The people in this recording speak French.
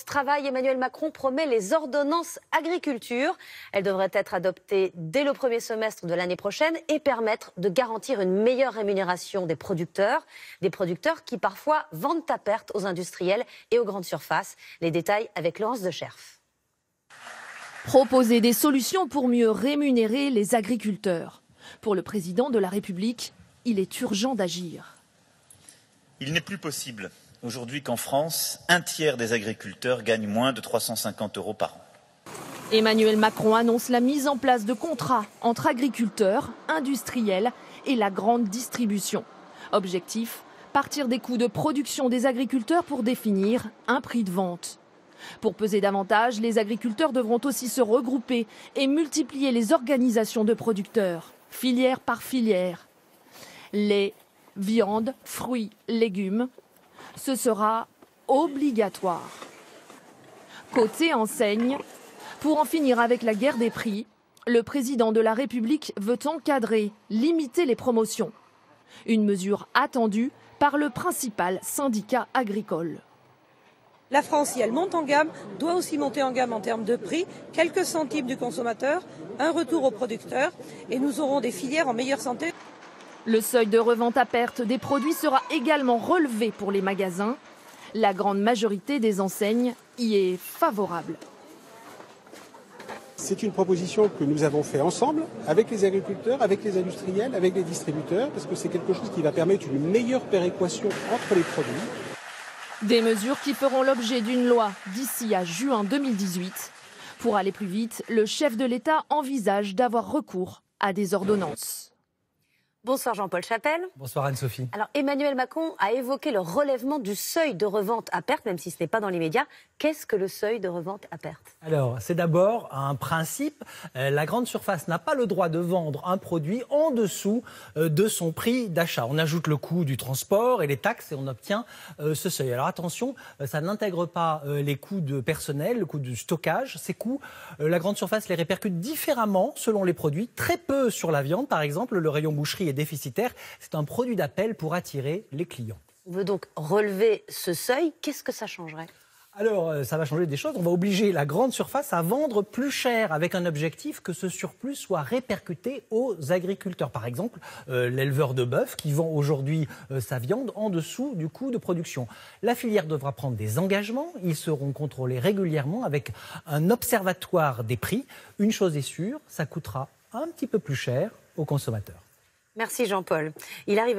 Travail, Emmanuel Macron promet les ordonnances agriculture. Elles devraient être adoptées dès le premier semestre de l'année prochaine et permettre de garantir une meilleure rémunération des producteurs qui parfois vendent à perte aux industriels et aux grandes surfaces. Les détails avec Laurence Decherf. Proposer des solutions pour mieux rémunérer les agriculteurs. Pour le président de la République, il est urgent d'agir. Il n'est plus possible aujourd'hui qu'en France, un tiers des agriculteurs gagnent moins de 350 € par an. Emmanuel Macron annonce la mise en place de contrats entre agriculteurs, industriels et la grande distribution. Objectif, partir des coûts de production des agriculteurs pour définir un prix de vente. Pour peser davantage, les agriculteurs devront aussi se regrouper et multiplier les organisations de producteurs, filière par filière. Lait, viande, fruits, légumes, ce sera obligatoire. Côté enseigne, pour en finir avec la guerre des prix, le président de la République veut encadrer, limiter les promotions. Une mesure attendue par le principal syndicat agricole. La France, si elle monte en gamme, doit aussi monter en gamme en termes de prix, quelques centimes du consommateur, un retour aux producteurs et nous aurons des filières en meilleure santé. Le seuil de revente à perte des produits sera également relevé pour les magasins. La grande majorité des enseignes y est favorable. C'est une proposition que nous avons fait ensemble avec les agriculteurs, avec les industriels, avec les distributeurs, parce que c'est quelque chose qui va permettre une meilleure péréquation entre les produits. Des mesures qui feront l'objet d'une loi d'ici à juin 2018. Pour aller plus vite, le chef de l'État envisage d'avoir recours à des ordonnances. Bonsoir Jean-Paul Chapelle. Bonsoir Anne-Sophie. Alors Emmanuel Macron a évoqué le relèvement du seuil de revente à perte, même si ce n'est pas dans les médias. Qu'est-ce que le seuil de revente à perte ? Alors, c'est d'abord un principe. La grande surface n'a pas le droit de vendre un produit en dessous de son prix d'achat. On ajoute le coût du transport et les taxes et on obtient ce seuil. Alors attention, ça n'intègre pas les coûts de personnel, le coût du stockage. Ces coûts, la grande surface les répercute différemment selon les produits. Très peu sur la viande, par exemple. Le rayon boucherie est déficitaire. C'est un produit d'appel pour attirer les clients. On veut donc relever ce seuil. Qu'est-ce que ça changerait ? Alors, ça va changer des choses. On va obliger la grande surface à vendre plus cher avec un objectif que ce surplus soit répercuté aux agriculteurs. Par exemple, l'éleveur de bœuf qui vend aujourd'hui sa viande en dessous du coût de production. La filière devra prendre des engagements. Ils seront contrôlés régulièrement avec un observatoire des prix. Une chose est sûre, ça coûtera un petit peu plus cher aux consommateurs. Merci Jean-Paul. Il arrive